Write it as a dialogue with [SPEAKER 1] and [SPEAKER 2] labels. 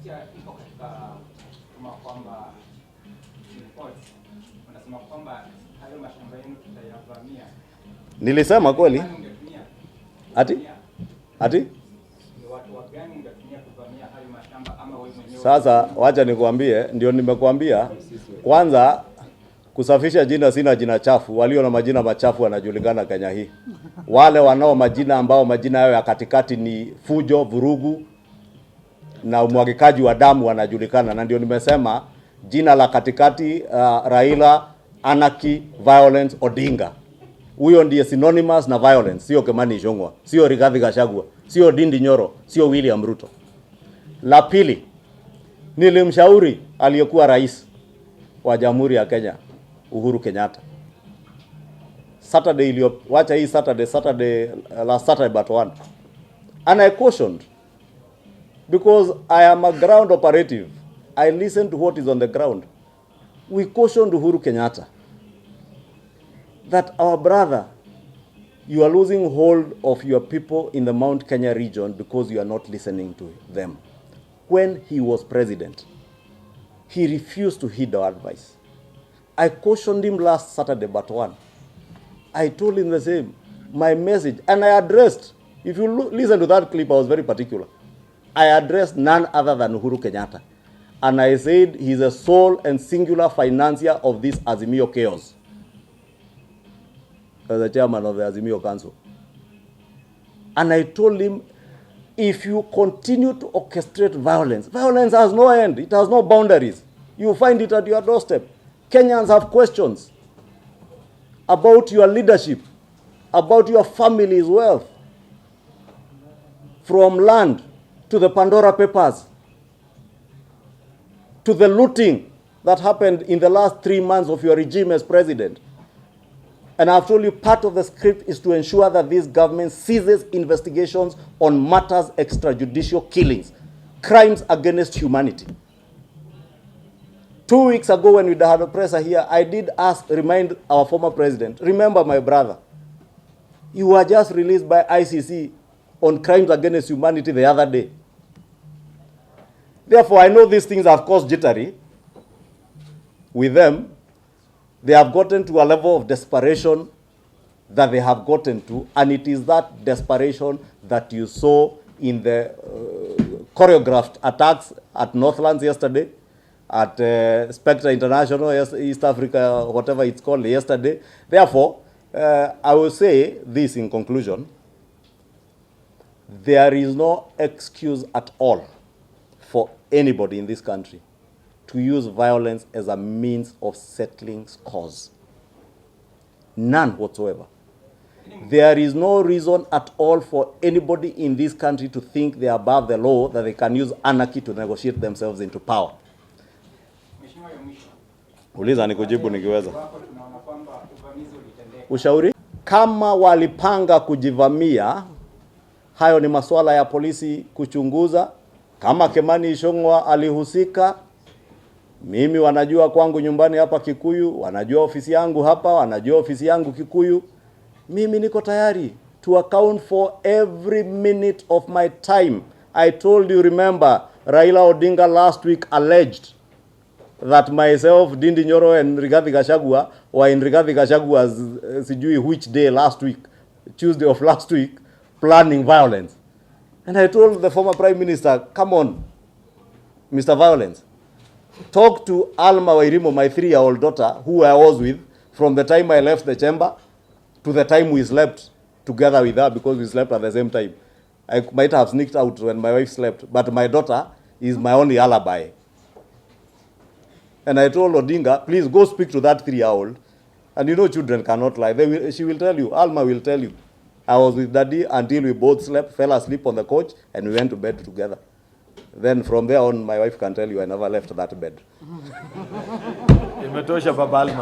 [SPEAKER 1] tumesikia iko katika kama kwamba reports wanasema kwamba hayo mashamba yenu tutayavamia.
[SPEAKER 2] Nilisema kweli? Ati? Ni
[SPEAKER 1] watu wa gani ungetumia kuvamia hayo mashamba ama wewe mwenyewe?
[SPEAKER 2] Sasa wacha nikwambie, ndio nimekuambia kwanza kusafisha jina, sina jina chafu. Walio na majina machafu wanajulikana Kenya hii. Wale wanao majina ambao majina yao ya katikati ni fujo, vurugu na umwagikaji wa damu wanajulikana, na ndio nimesema jina la katikati Raila, Anarchy, Violence, Odinga. Huyo ndiye synonymous na violence, sio Kimani Ichungwa, sio Rigathi Gachagua, sio Ndindi Nyoro, sio William Ruto. La pili, nilimshauri aliyekuwa rais wa Jamhuri ya Kenya Uhuru Kenyatta Saturday wacha hii Saturday last Saturday but one, and I cautioned, because I am a ground operative, I listen to what is on the ground. We cautioned Uhuru Kenyatta that our brother, you are losing hold of your people in the Mount Kenya region because you are not listening to them. When he was president, he refused to heed our advice. I cautioned him last Saturday but one. I told him the same, my message, and I addressed, if you listen to that clip, I was very particular. I addressed none other than Uhuru Kenyatta. And I said he's a sole and singular financier of this Azimio chaos, as the chairman of the Azimio Council. And I told him, if you continue to orchestrate violence, violence has no end, it has no boundaries. You find it at your doorstep. Kenyans have questions about your leadership, about your family's wealth, from land to the Pandora Papers, to the looting that happened in the last 3 months of your regime as president. And I've told you, part of the script is to ensure that this government ceases investigations on matters extrajudicial killings, crimes against humanity. 2 weeks ago when we had a presser here, I did remind our former president, remember my brother, you were just released by ICC on crimes against humanity the other day. Therefore, I know these things have caused jittery with them. They have gotten to a level of desperation that they have gotten to, and it is that desperation that you saw in the choreographed attacks at Northlands yesterday, at Spectre International, East Africa, whatever it's called, yesterday. Therefore, I will say this in conclusion: there is no excuse at all for anybody in this country to use violence as a means of settling scores. None whatsoever. There is no reason at all for anybody in this country to think they are above the law, that they can use anarchy to negotiate themselves into power. Uliza nikujibu nikiweza. Ushauri? Kama walipanga kujivamia, hayo ni masuala ya polisi kuchunguza. Kama Kimani Ichungwa alihusika, mimi wanajua kwangu nyumbani hapa Kikuyu, wanajua ofisi yangu hapa, wanajua ofisi yangu Kikuyu. Mimi niko tayari to account for every minute of my time. I told you, remember, Raila Odinga last week alleged that myself, Ndindi Nyoro and Rigathi Gachagua were in Rigathi Gachagua's sijui which day last week, Tuesday of last week, planning violence. And I told the former Prime Minister, come on, Mr. Violence, talk to Alma Wairimo, my 3-year-old daughter, who I was with from the time I left the chamber to the time we slept together with her, because we slept at the same time. I might have sneaked out when my wife slept, but my daughter is my only alibi. And I told Odinga, please go speak to that 3-year-old. And you know children cannot lie. She will tell you, Alma will tell you, I was with Daddy until we both fell asleep on the couch, and we went to bed together. Then from there on, my wife can tell you I never left that bed.
[SPEAKER 3] Imetosha Baba Alma.